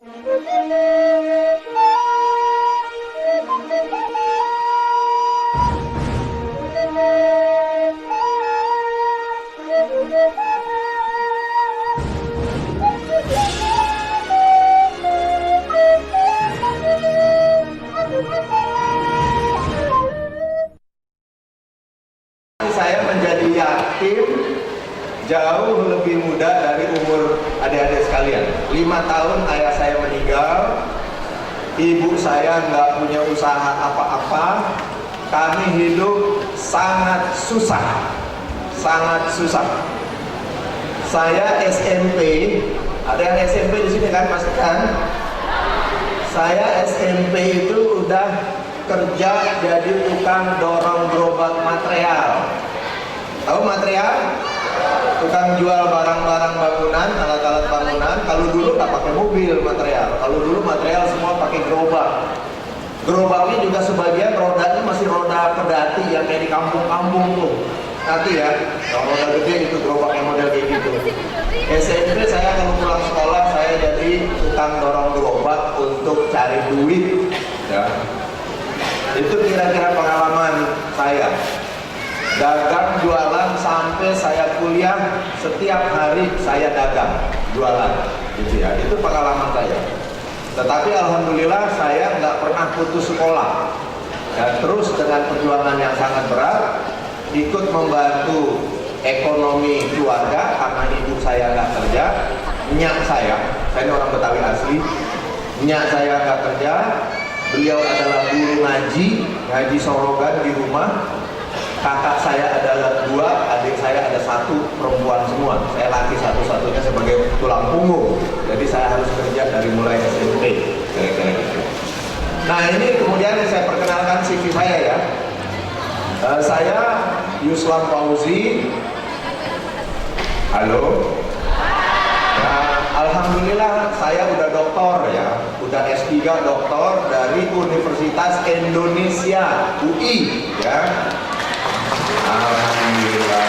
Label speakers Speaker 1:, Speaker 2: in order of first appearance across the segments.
Speaker 1: Saya menjadi yatim jauh lebih muda dari umur adik-adik sekalian. 5 tahun ayah saya meninggal, ibu saya nggak punya usaha apa-apa, kami hidup sangat susah, sangat susah. Saya SMP, ada yang SMP di sini kan, Mas kan? Saya SMP itu udah kerja jadi tukang dorong gerobak material. Tahu material? Tukang jual barang-barang bangunan, alat-alat bangunan. Kalau dulu nggak pakai mobil material. Kalau dulu material semua pakai gerobak. Gerobaknya juga sebagian rodanya masih roda pedati yang kayak di kampung-kampung tuh. Nanti ya, kalau roda gede itu gerobak yang model kayak gitu. SMP saya kalau pulang sekolah saya jadi tukang dorong gerobak untuk cari duit. Ya. Itu kira-kira pengalaman saya. Dagang jualan sampai saya kuliah, setiap hari saya dagang jualan, gitu ya. Itu pengalaman saya. Tetapi alhamdulillah saya nggak pernah putus sekolah. Dan terus dengan perjuangan yang sangat berat, ikut membantu ekonomi keluarga karena ibu saya nggak kerja, nyak saya ini orang Betawi asli, nyak saya nggak kerja. Beliau adalah guru ngaji sorogan di rumah. Kakak saya adalah 2, adik saya ada 1, perempuan semua. Saya laki satu-satunya sebagai tulang punggung. Jadi saya harus kerja dari mulai SMP. Nah ini kemudian saya perkenalkan CV saya ya. Saya Yuslam Fauzi. Halo. Alhamdulillah saya udah doktor ya, udah S3 doktor dari Universitas Indonesia UI ya. Alhamdulillah.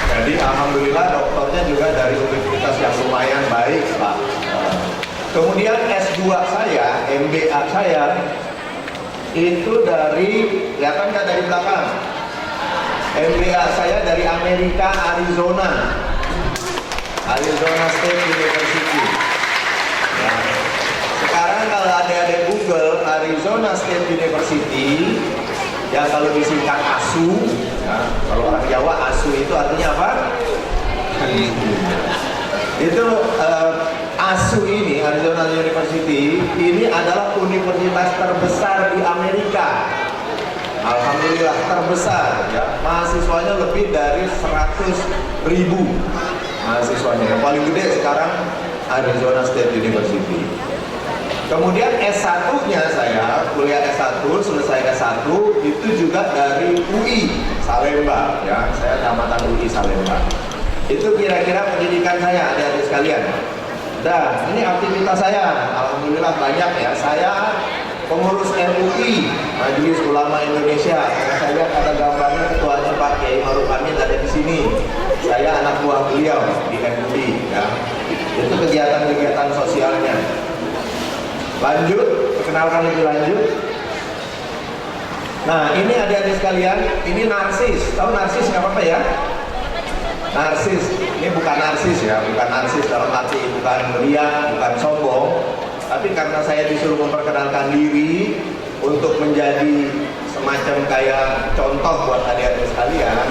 Speaker 1: Jadi alhamdulillah doktornya juga dari universitas yang lumayan baik Pak. Kemudian S2 saya, MBA saya itu dari, kelihatan kan dari belakang? MBA saya dari Amerika, Arizona State University. Ya. Sekarang kalau ada Google Arizona State University, ya kalau disingkat ASU, ya, kalau orang Jawa ASU itu artinya apa? Itu ASU ini, Arizona University, ini adalah universitas terbesar di Amerika. Alhamdulillah terbesar ya, mahasiswanya lebih dari 100.000 mahasiswanya. Yang paling gede sekarang Arizona State University. Kemudian S1-nya saya, kuliah S1, selesai S1 itu juga dari UI Salemba ya, saya tamatan UI Salemba. Itu kira-kira pendidikan saya, adik-adik sekalian. Dan ini aktivitas saya, alhamdulillah banyak ya. Saya pengurus MUI, Majelis Ulama Indonesia. Saya lihat ada gambarnya, ketuanya Pak Kiai Maruf Amin ada di sini. Saya anak buah beliau di MUI ya. Itu kegiatan-kegiatan sosialnya. Lanjut, perkenalkan lebih lanjut. Nah ini adik-adik sekalian, ini narsis. Tahu narsis nggak apa-apa ya? Narsis, ini bukan narsis ya, bukan narsis dalam arti bukan riak, bukan sombong. Tapi karena saya disuruh memperkenalkan diri untuk menjadi semacam kayak contoh buat adik-adik sekalian,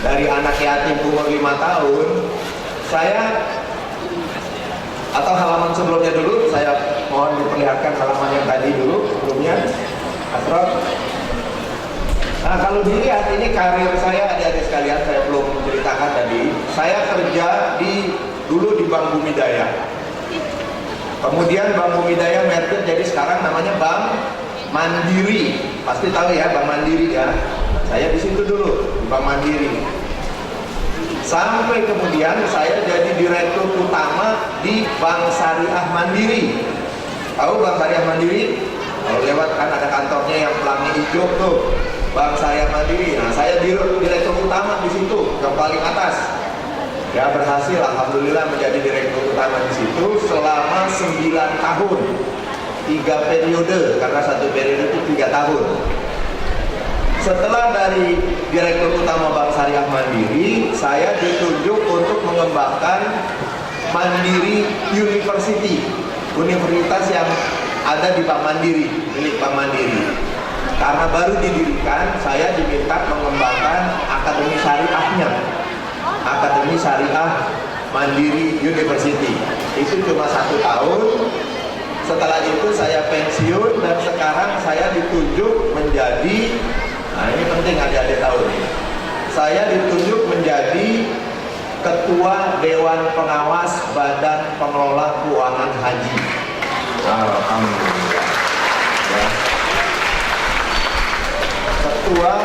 Speaker 1: dari anak yatim umur 5 tahun, saya, atau halaman sebelumnya dulu, saya mohon diperlihatkan halaman yang tadi dulu sebelumnya. Asrof. Nah kalau dilihat ini karir saya adik-adik sekalian, saya belum menceritakan tadi. Saya kerja dulu di Bank Bumi Daya. Kemudian Bank Bumi Daya merger jadi sekarang namanya Bank Mandiri. Pasti tahu ya Bank Mandiri ya. Saya di situ dulu di Bank Mandiri. Sampai kemudian saya jadi direktur utama di Bank Syariah Mandiri. Tahu Bank Syariah Mandiri? Kalau lewat kan ada kantornya yang pelangi hijau tuh, Bank Syariah Mandiri. Nah saya direktur utama di situ, yang paling atas. Ya, berhasil alhamdulillah menjadi direktur utama di situ selama 9 tahun. 3 periode, karena satu periode itu 3 tahun. Setelah dari Direktur Utama Bank Syariah Mandiri, saya ditunjuk untuk mengembangkan Mandiri University, universitas yang ada di Bank Mandiri, milik Bank Mandiri. Karena baru didirikan, saya diminta mengembangkan akademi syariahnya, Akademi Syariah Mandiri University. Itu cuma 1 tahun. Setelah itu saya pensiun dan sekarang saya ditunjuk menjadi, nah ini penting adik-adik tahu nih, saya ditunjuk menjadi Ketua Dewan Pengawas Badan Pengelola Keuangan Haji. Alhamdulillah. Ya. Ketua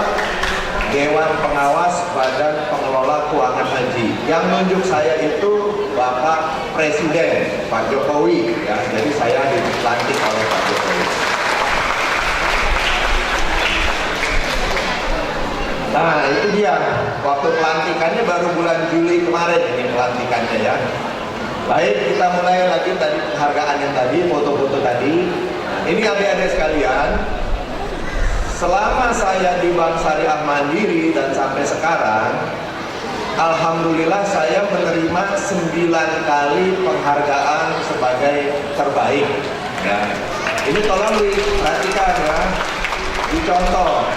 Speaker 1: Dewan Pengawas Badan Pengelola Keuangan Haji. Yang nunjuk saya itu Bapak Presiden, Pak Jokowi. Ya, jadi saya dilantik oleh Pak Jokowi. Nah, itu dia. Waktu pelantikannya baru bulan Juli kemarin ini pelantikannya ya. Baik, kita mulai lagi tadi penghargaan yang tadi, foto-foto tadi. Nah, ini adik-adik sekalian. Selama saya di Bank Syariah Mandiri dan sampai sekarang, alhamdulillah saya menerima 9 kali penghargaan sebagai terbaik. Ya. Ini tolong diperhatikan ya, dicontoh.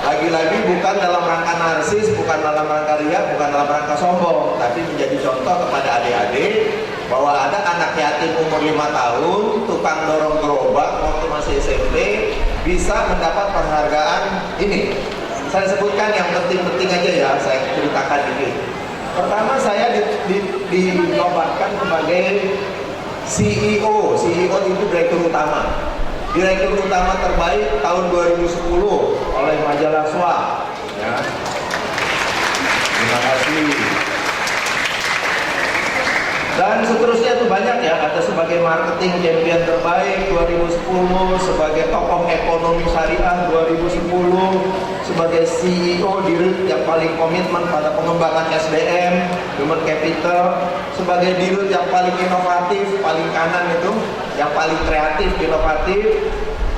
Speaker 1: Lagi-lagi bukan dalam rangka narsis, bukan dalam rangka riya, bukan dalam rangka sombong, tapi menjadi contoh kepada adik-adik bahwa ada anak yatim umur 5 tahun, tukang dorong gerobak waktu masih SMP, bisa mendapat penghargaan ini. Saya sebutkan yang penting-penting aja ya, saya ceritakan dikit. Pertama, saya dinobatkan sebagai CEO. CEO itu direktur utama. Direktur utama terbaik tahun 2010 oleh majalah SWA. Ya. Terima kasih. Dan seterusnya itu banyak ya, ada sebagai marketing champion terbaik 2010, sebagai tokoh ekonomi syariah 2010, sebagai CEO dirut yang paling komitmen pada pengembangan SDM, human capital, sebagai dirut yang paling inovatif, paling kanan itu, yang paling kreatif, inovatif.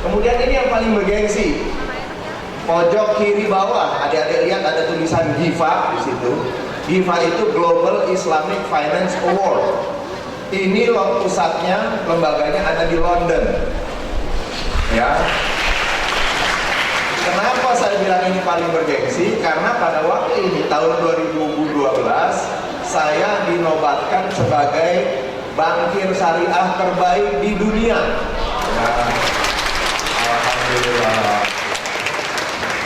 Speaker 1: Kemudian ini yang paling bergengsi. Pojok kiri bawah, adik-adik lihat ada tulisan GIFA di situ. GIFA itu Global Islamic Finance Award. Ini pusatnya, lembaganya ada di London. Ya. Kenapa saya bilang ini paling bergengsi? Karena pada waktu ini tahun 2012 saya dinobatkan sebagai bankir syariah terbaik di dunia. Nah, alhamdulillah.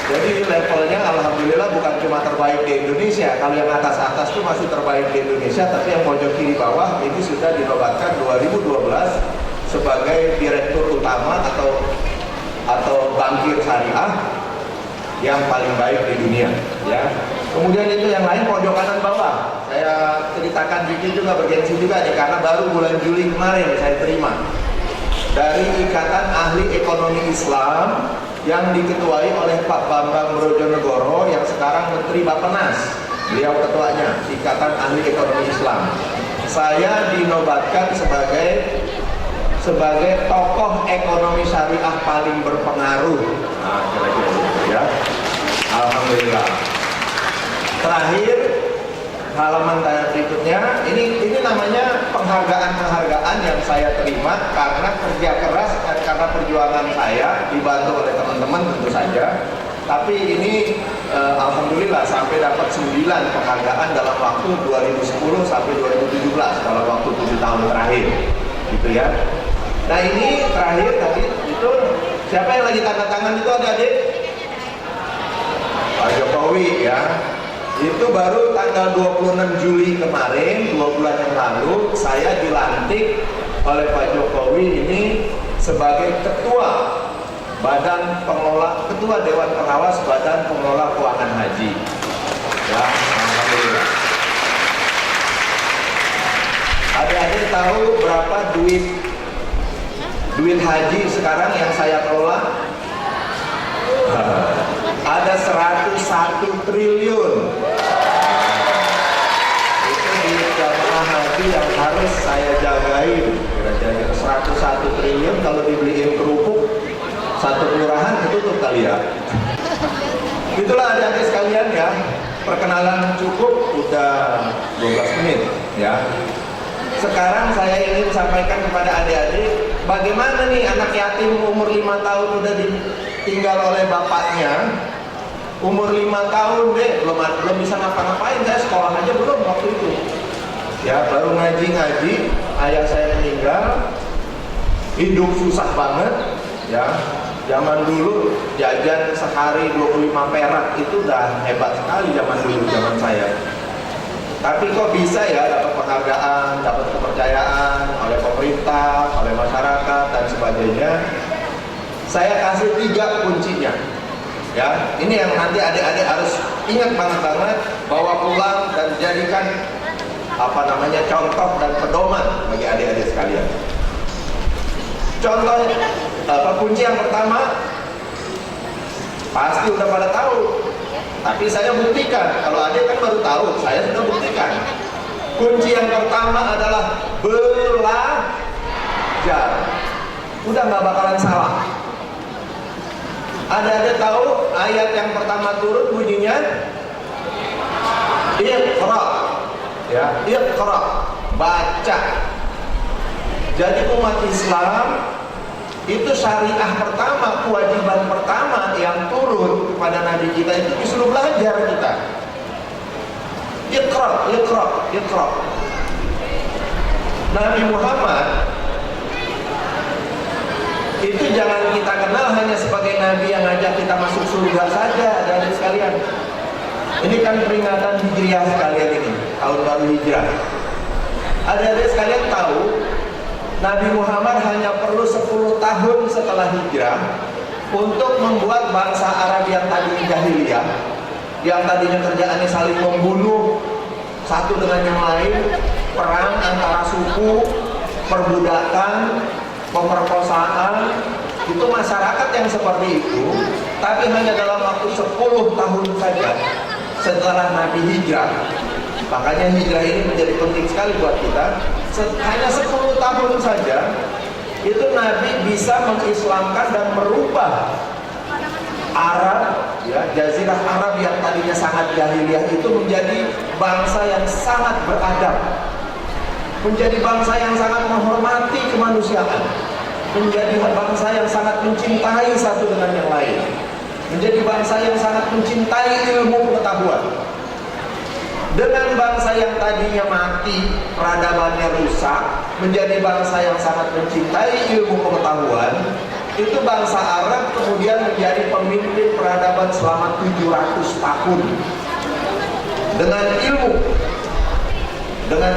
Speaker 1: Jadi levelnya alhamdulillah bukan cuma terbaik di Indonesia. Kalau yang atas-atas itu masih terbaik di Indonesia, tapi yang pojok kiri bawah ini sudah dinobatkan 2012 sebagai direktur utama atau bankir syariah yang paling baik di dunia. Ya. Kemudian itu yang lain pojok kanan bawah. Saya ceritakan dikit juga, bergengsi juga nih, karena baru bulan Juli kemarin saya terima dari Ikatan Ahli Ekonomi Islam yang diketuai oleh Pak Bambang Brojonegoro yang sekarang Menteri Bappenas. Beliau ketuanya, Ikatan Ahli Ekonomi Islam. Saya dinobatkan sebagai tokoh ekonomi syariah paling berpengaruh. Nah, kira-kira gitu ya. Alhamdulillah. Terakhir, halaman berikutnya, ini namanya penghargaan-penghargaan yang saya terima karena kerja keras dan karena perjuangan saya, dibantu oleh teman-teman tentu saja. Tapi ini alhamdulillah sampai dapat 9 penghargaan dalam waktu 2010 sampai 2017, dalam waktu 7 tahun terakhir, gitu ya. Nah ini terakhir tadi itu siapa yang lagi tanda tangan itu adik-adik? Pak Jokowi ya. Itu baru tanggal 26 Juli kemarin, 2 bulan yang lalu, saya dilantik oleh Pak Jokowi ini sebagai ketua Dewan Pengawas Badan Pengelola Keuangan Haji. Ya, alhamdulillah. Adik-adik tahu berapa duit haji sekarang yang saya kelola? Ada 101 triliun. Itu Nabi yang harus saya jagain. Kira-kira 101 triliun kalau dibeliin kerupuk satu kelurahan ketutup kali ya. Itulah adik-adik sekalian ya, perkenalan cukup, udah 12 menit ya. Sekarang saya ingin sampaikan kepada adik-adik, bagaimana nih anak yatim umur 5 tahun udah ditinggal oleh bapaknya. Umur 5 tahun deh, belum bisa ngapa-ngapain, saya sekolah aja belum waktu itu. Ya, baru ngaji-ngaji, ayah saya meninggal, hidup susah banget ya. Zaman dulu jajan sehari 25 perak itu udah hebat sekali zaman dulu, zaman saya. Tapi kok bisa ya dapat penghargaan, dapat kepercayaan oleh pemerintah, oleh masyarakat dan sebagainya. Saya kasih 3 kuncinya. Ya, ini yang nanti adik-adik harus ingat banget bawa pulang dan jadikan contoh dan pedoman bagi adik-adik sekalian. Contoh kunci yang pertama pasti udah pada tahu. Tapi saya buktikan, kalau adik kan baru tahu, saya sudah buktikan. Kunci yang pertama adalah belajar. Udah nggak bakalan salah. Adik-adik tahu ayat yang pertama turun bunyinya Iqra. Ya, Iqra, baca. Jadi umat Islam itu syariah pertama, kewajiban pertama yang turun kepada Nabi kita itu disuruh belajar kita. Iqra, Iqra, Iqra. Nabi Muhammad itu jangan kita kenal hanya sebagai Nabi yang ngajak kita masuk surga saja, dan sekalian. Ini kan peringatan Hijriah sekalian ini, tahun baru Hijrah. Adik-adik sekalian tahu Nabi Muhammad hanya perlu 10 tahun setelah hijrah untuk membuat bangsa Arab yang tadi jahiliyah, yang tadinya kerjaannya saling membunuh satu dengan yang lain, perang antara suku, perbudakan, pemerkosaan, itu masyarakat yang seperti itu. Tapi hanya dalam waktu 10 tahun saja setelah Nabi hijrah. Makanya hijrah ini menjadi penting sekali buat kita. Hanya 10 tahun saja itu Nabi bisa mengislamkan dan merubah Arab, ya, Jazirah Arab yang tadinya sangat jahiliyah itu menjadi bangsa yang sangat beradab, menjadi bangsa yang sangat menghormati kemanusiaan, menjadi bangsa yang sangat mencintai satu dengan yang lain, menjadi bangsa yang sangat mencintai ilmu pengetahuan. Dengan bangsa yang tadinya mati, peradabannya rusak, menjadi bangsa yang sangat mencintai ilmu pengetahuan, itu bangsa Arab kemudian menjadi pemimpin peradaban selama 700 tahun. Dengan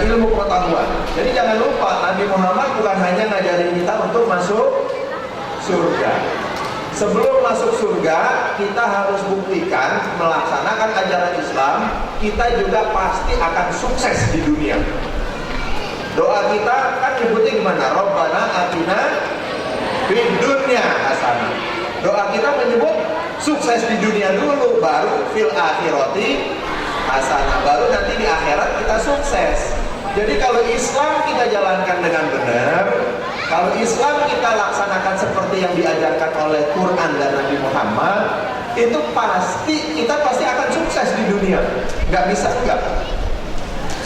Speaker 1: ilmu pengetahuan. Jadi jangan lupa, Nabi Muhammad bukan hanya ngajarin kita untuk masuk surga. Sebelum masuk surga, kita harus buktikan melaksanakan ajaran Islam, kita juga pasti akan sukses di dunia. Doa kita kan nyebutnya gimana? Rabbana atina fid dunya hasanah. Doa kita menyebut sukses di dunia dulu, baru fil akhirati hasanah, baru nanti di akhirat kita sukses. Jadi kalau Islam kita jalankan dengan benar, kalau Islam kita laksanakan seperti yang diajarkan oleh Quran dan Nabi Muhammad, itu kita pasti akan sukses di dunia. Nggak bisa enggak.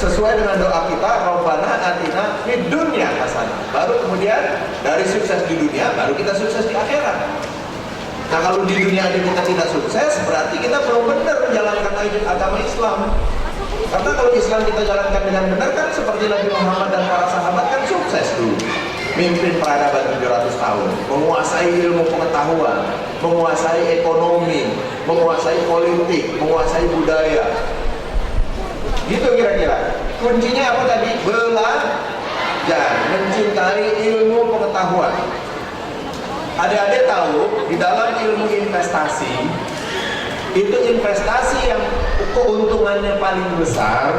Speaker 1: Sesuai dengan doa kita, Rabbana atina fid dunya hasanah. Baru kemudian dari sukses di dunia, baru kita sukses di akhirat. Nah kalau di dunia aja kita tidak sukses, berarti kita belum benar menjalankan agama Islam. Karena kalau Islam kita jalankan dengan benar kan seperti Nabi Muhammad dan para sahabat kan sukses dulu. Mimpin peradaban 700 tahun, menguasai ilmu pengetahuan, menguasai ekonomi, menguasai politik, menguasai budaya. Gitu kira-kira. Kuncinya apa tadi? Belajar, mencintai ilmu pengetahuan. Adik-adik tahu, di dalam ilmu investasi, itu investasi yang keuntungannya paling besar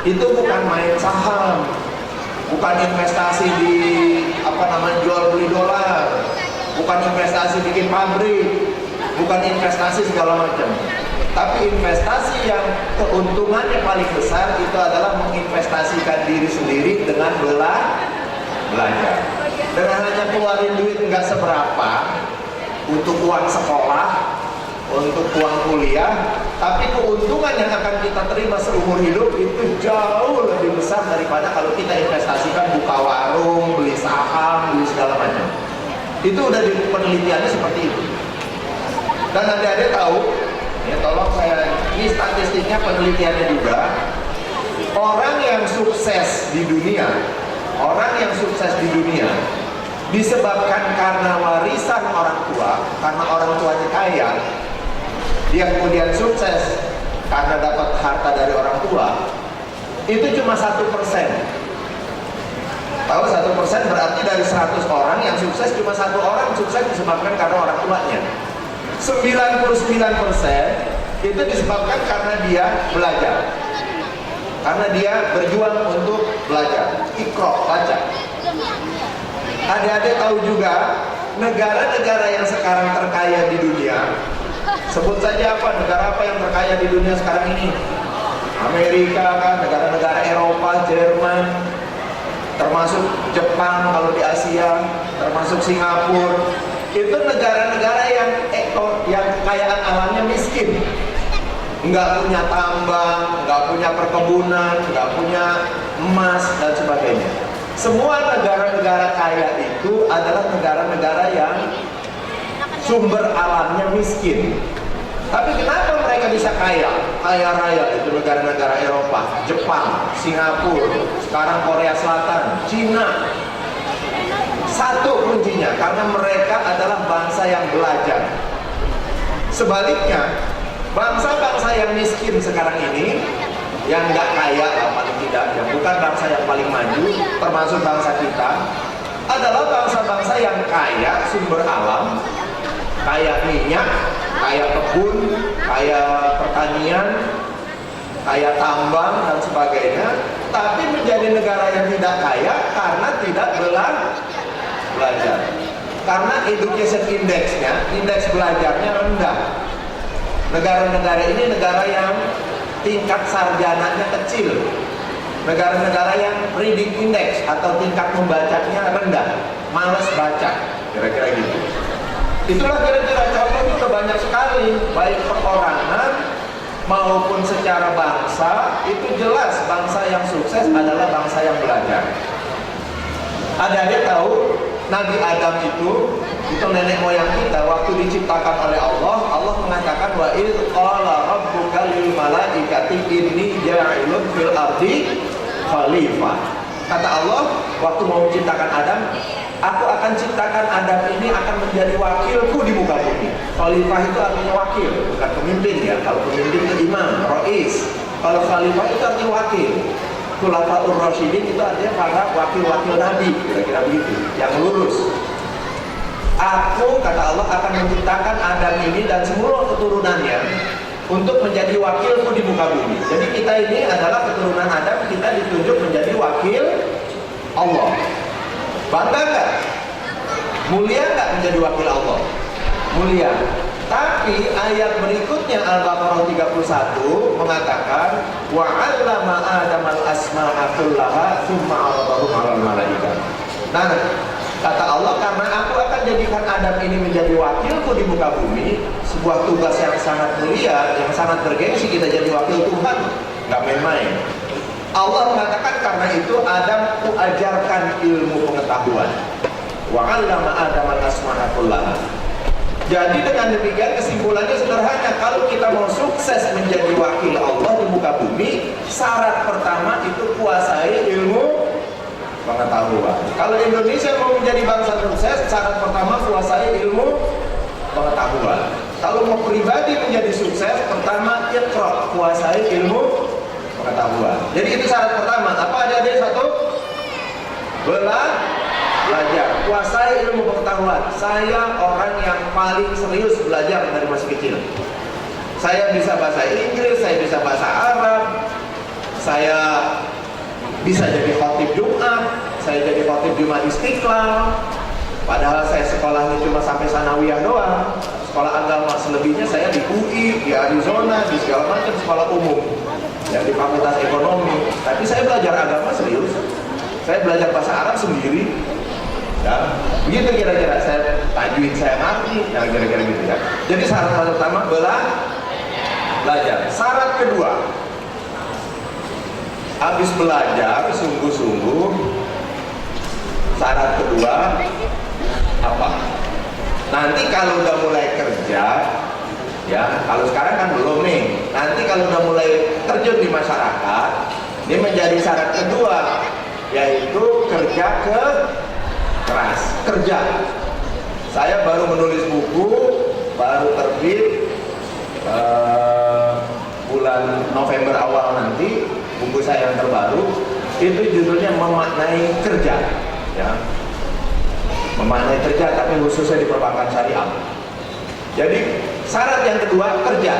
Speaker 1: itu bukan main saham, bukan investasi di jual beli dolar, bukan investasi bikin pabrik, bukan investasi segala macam. Tapi investasi yang keuntungannya paling besar itu adalah menginvestasikan diri sendiri dengan belajar. Dengan hanya keluarin duit nggak seberapa untuk uang sekolah, untuk uang kuliah, tapi keuntungan yang akan kita terima seumur hidup itu jauh lebih besar daripada kalau kita investasikan buka warung, beli saham, beli segala macam. Itu udah di penelitiannya seperti itu. Dan adik-adik tahu, ya tolong saya, ini statistiknya penelitiannya juga. Orang yang sukses di dunia, disebabkan karena warisan orang tua, karena orang tuanya kaya, dia kemudian sukses karena dapat harta dari orang tua, itu cuma 1%. Tahu 1% berarti dari 100 orang yang sukses, cuma 1 orang sukses disebabkan karena orang tuanya. 99% itu disebabkan karena dia belajar, karena dia berjuang untuk belajar, ikro, baca. Adik-adik tahu juga negara-negara yang sekarang terkaya di dunia, sebut saja apa, negara apa yang terkaya di dunia sekarang ini? Amerika kan, negara-negara Eropa, Jerman, termasuk Jepang kalau di Asia, termasuk Singapura. Itu negara-negara yang kekayaan alamnya miskin, nggak punya tambang, nggak punya perkebunan, nggak punya emas dan sebagainya. Semua negara-negara kaya itu adalah negara-negara yang sumber alamnya miskin. Tapi kenapa mereka bisa kaya raya? Itu negara-negara Eropa, Jepang, Singapura, sekarang Korea Selatan, Cina. Satu kuncinya, karena mereka adalah bangsa yang belajar. Sebaliknya, bangsa-bangsa yang miskin sekarang ini, yang nggak kaya lah paling tidak, yang bukan bangsa yang paling maju, termasuk bangsa kita, adalah bangsa-bangsa yang kaya sumber alam, kaya minyak, kaya kebun, kaya pertanian, kaya tambang dan sebagainya, tapi menjadi negara yang tidak kaya karena tidak belajar. Karena education indexnya, indeks belajarnya rendah. Negara-negara ini negara yang tingkat sarjananya kecil. Negara-negara yang reading index atau tingkat membacanya rendah, malas baca, kira-kira gitu. Itulah kira-kira contoh itu banyak sekali, baik perorangan maupun secara bangsa. Itu jelas bangsa yang sukses adalah bangsa yang belajar. Adik-adik tahu Nabi Adam itu nenek moyang kita, waktu diciptakan oleh Allah, Allah mengatakan wa idz qala rabbuka lil malaikati inni ja'ilun fil ardi khalifah. Kata Allah waktu mau menciptakan Adam, aku akan ciptakan Adam ini akan menjadi wakilku di muka bumi. Khalifah itu artinya wakil, bukan pemimpin ya. Kalau pemimpin itu imam, rois. Kalau khalifah itu artinya wakil. Khulafaur Rasyidin itu artinya para wakil-wakil Nabi, kira-kira begitu, yang lurus. Aku, kata Allah, akan menciptakan Adam ini dan semua keturunannya untuk menjadi wakilku di muka bumi. Jadi kita ini adalah keturunan Adam, kita ditunjuk menjadi wakil Allah. Bangga nggak? Mulia nggak menjadi wakil Allah? Mulia. Tapi ayat berikutnya Al-Baqarah 31 mengatakan wa 'allama Adam al-asma'a kullaha tsumma 'aradahum 'alal malaikah. Nah, kata Allah, karena aku akan jadikan Adam ini menjadi wakilku di muka bumi, sebuah tugas yang sangat mulia, yang sangat bergengsi kita jadi wakil Tuhan, nggak main-main. Allah mengatakan karena itu Adam kuajarkan ilmu pengetahuan. Wa 'allama Adam al-asma'a kullaha. Jadi dengan demikian kesimpulannya sederhana, kalau kita mau sukses menjadi wakil Allah di muka bumi, syarat pertama itu kuasai ilmu pengetahuan. Kalau Indonesia mau menjadi bangsa sukses, syarat pertama kuasai ilmu pengetahuan. Kalau mau pribadi menjadi sukses, pertama iqra, kuasai ilmu pengetahuan. Jadi itu syarat pertama. Apa ada satu? Belajar, kuasai ilmu pengetahuan. Saya orang yang paling serius belajar dari masih kecil. Saya bisa bahasa Inggris, saya bisa bahasa Arab, saya bisa jadi khotib Jumat, saya jadi khotib Jumat Istiqlal. Padahal saya sekolahnya cuma sampai sanawiyah doang, sekolah agama. Selebihnya saya di UI, di Arizona, di segala macam sekolah umum, ya, di Fakultas Ekonomi. Tapi saya belajar agama serius. Saya belajar bahasa Arab sendiri. Ya, begitu kira-kira. Saya tajwid saya ngerti, ya, kira-kira gitu ya. Jadi syarat pertama belajar. Syarat kedua, habis belajar sungguh-sungguh. Syarat kedua apa? Nanti kalau udah mulai kerja, ya, kalau sekarang kan belum nih. Nanti kalau udah mulai terjun di masyarakat, ini menjadi syarat kedua, yaitu kerja keras. Kerja. Saya baru menulis buku, baru terbit bulan November awal nanti, buku saya yang terbaru itu judulnya Memaknai Kerja, ya, memaknai kerja, tapi khususnya di perbankan syariah. Jadi syarat yang kedua kerja.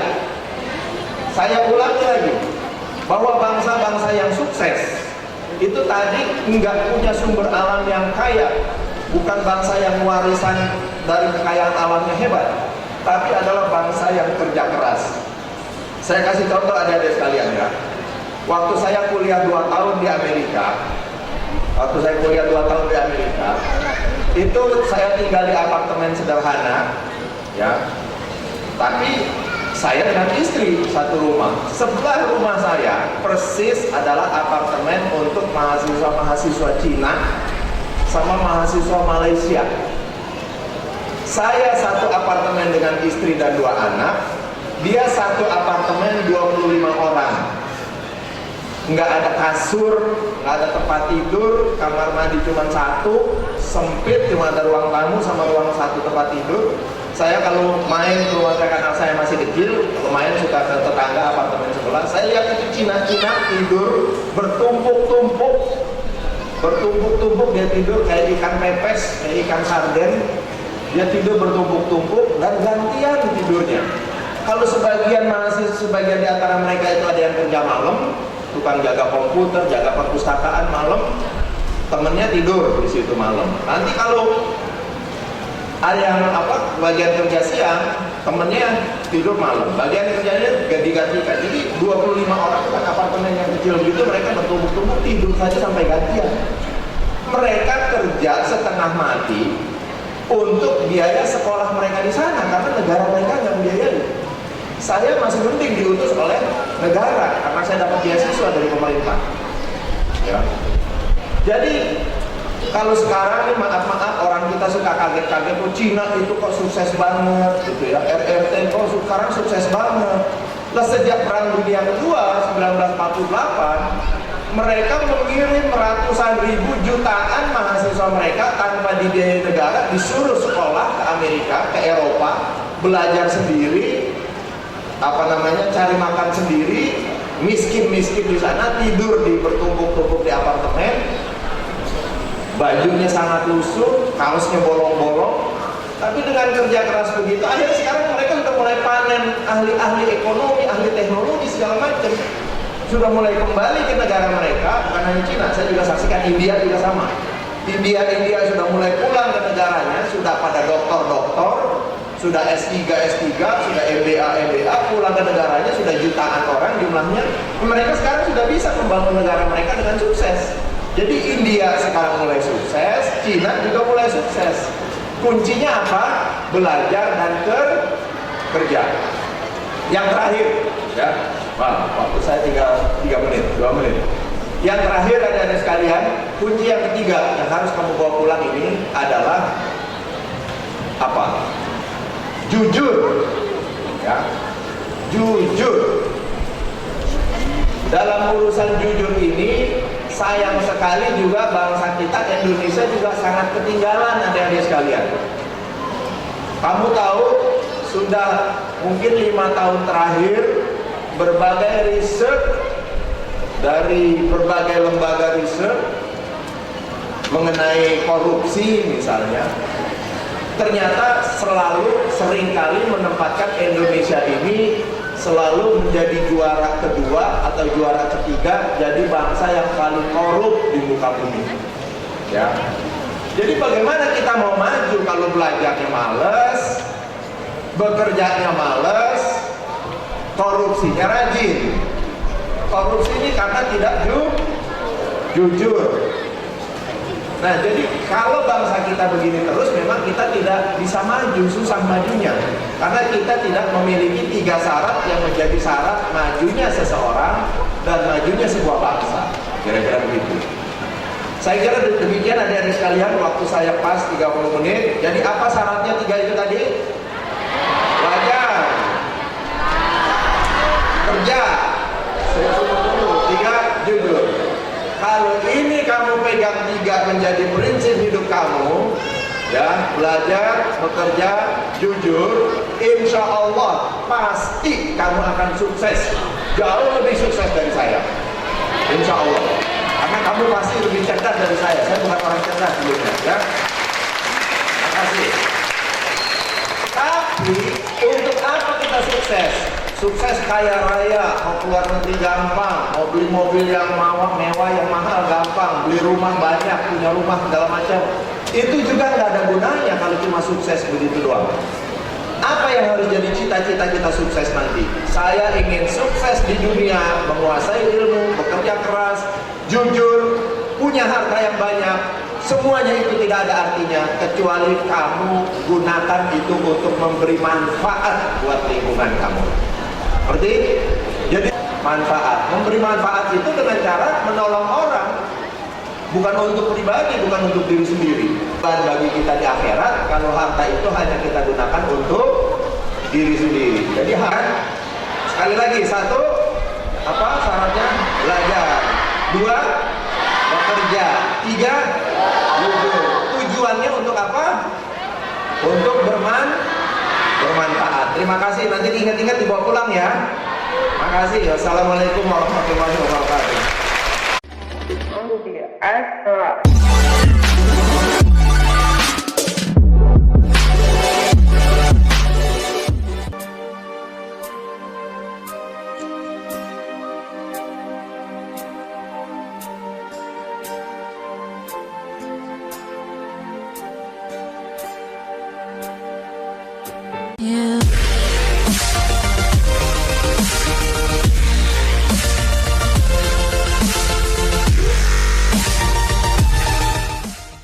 Speaker 1: Saya ulangi lagi bahwa bangsa-bangsa yang sukses itu tadi nggak punya sumber alam yang kaya, bukan bangsa yang warisan dari kekayaan alamnya hebat, tapi adalah bangsa yang kerja keras. Saya kasih contoh adik-adik sekalian ya. Waktu saya kuliah 2 tahun di Amerika, itu saya tinggal di apartemen sederhana, ya. Tapi saya dengan istri satu rumah. Sebelah rumah saya persis adalah apartemen untuk mahasiswa-mahasiswa Cina sama mahasiswa Malaysia. Saya satu apartemen dengan istri dan 2 anak. Dia satu apartemen 25 orang. Nggak ada kasur, nggak ada tempat tidur, kamar mandi cuma satu, sempit, cuma ada ruang tamu sama ruang satu tempat tidur. Saya kalau main ke rumah anak saya masih kecil, kalau main suka ke tetangga apartemen sebelah, saya lihat itu Cina-Cina tidur bertumpuk-tumpuk, dia tidur kayak ikan pepes, kayak ikan sarden, dia tidur bertumpuk-tumpuk dan gantian tidurnya. Kalau sebagian di antara mereka itu ada yang kerja malam, tukang jaga komputer, jaga perpustakaan malam, temennya tidur di situ malam. Nanti kalau ada yang bagian kerja siang, temennya tidur malam, bagian kerjanya ganti-gantikan. Jadi 25 orang kan apartemen yang kecil begitu, mereka bertumpuk-tumpuk tidur saja sampai gantian. Mereka kerja setengah mati untuk biaya sekolah mereka di sana karena negara mereka nggak membiayai. Saya masih penting diutus oleh negara karena saya dapat beasiswa dari pemerintah. Ya. Jadi kalau sekarang nih maaf orang kita suka kaget-kaget, oh Cina itu kok sukses banget gitu ya, RRT kok sekarang sukses banget. Lah sejak Perang Dunia Kedua 1948 mereka mengirim ratusan ribu jutaan mahasiswa mereka tanpa dibiayai negara, disuruh sekolah ke Amerika, ke Eropa, belajar sendiri. Cari makan sendiri, miskin-miskin di sana, tidur di bertumpuk-tumpuk di apartemen, bajunya sangat lusuh, kaosnya bolong-bolong. Tapi dengan kerja keras begitu, akhirnya sekarang mereka sudah mulai panen ahli-ahli ekonomi, ahli teknologi segala macam, sudah mulai kembali ke negara mereka. Bukan hanya Cina, saya juga saksikan India juga sama. India sudah mulai pulang ke negaranya, sudah pada doktor-doktor, sudah S3, sudah MBA, pulang ke negaranya, sudah jutaan orang jumlahnya. Mereka sekarang sudah bisa membangun negara mereka dengan sukses. Jadi India sekarang mulai sukses, Cina juga mulai sukses. Kuncinya apa? Belajar dan kerja. Yang terakhir, ya, waktu saya tinggal 2 menit. Yang terakhir ada sekalian, kunci yang ketiga yang harus kamu bawa pulang ini adalah apa? Jujur, ya, jujur. Dalam urusan jujur ini, sayang sekali juga bangsa kita Indonesia juga sangat ketinggalan adik-adik sekalian. Kamu tahu, sudah mungkin 5 tahun terakhir berbagai riset dari berbagai lembaga riset mengenai korupsi misalnya, ternyata seringkali menempatkan Indonesia ini selalu menjadi juara kedua atau juara ketiga, jadi bangsa yang paling korup di muka bumi. Ya. Jadi bagaimana kita mau maju kalau belajarnya males, bekerjanya males, korupsinya rajin. Korupsi ini karena tidak jujur. Nah, jadi kalau bangsa kita begini terus, memang kita tidak bisa maju, susah majunya. Karena kita tidak memiliki 3 syarat yang menjadi syarat majunya seseorang dan majunya sebuah bangsa. Kira-kira begitu. Saya kira demikian adik-adik sekalian, waktu saya pas 30 menit. Jadi apa syaratnya 3 itu tadi? Belajar, kerja, 3 jujur. Kalau ini kamu pegang 3 menjadi prinsip hidup kamu, ya, belajar, bekerja, jujur, insya Allah pasti kamu akan sukses, jauh lebih sukses dari saya, insya Allah. Karena kamu pasti lebih cerdas dari saya bukan orang cerdas sebelumnya, ya. Terima kasih. Tapi untuk apa kita sukses? Sukses kaya raya, mau keluar negeri gampang, mau beli mobil yang mewah yang mahal gampang, beli rumah banyak, punya rumah segala macam. Itu juga nggak ada gunanya kalau cuma sukses begitu doang. Apa yang harus jadi cita-cita kita sukses nanti? Saya ingin sukses di dunia, menguasai ilmu, bekerja keras, jujur, punya harta yang banyak. Semuanya itu tidak ada artinya kecuali kamu gunakan itu untuk memberi manfaat buat lingkungan kamu. Seperti, jadi manfaat, memberi manfaat itu dengan cara menolong orang, bukan untuk pribadi, bukan untuk diri sendiri. Dan bagi kita di akhirat, kalau harta itu hanya kita gunakan untuk diri sendiri. Jadi sekali lagi, 1, apa syaratnya? Belajar. 2, bekerja. 3, jujur. Tujuannya untuk apa? Untuk bermanfaat. Terima kasih. Nanti ingat-ingat dibawa pulang ya. Makasih. Wassalamualaikum warahmatullahi wabarakatuh.
Speaker 2: You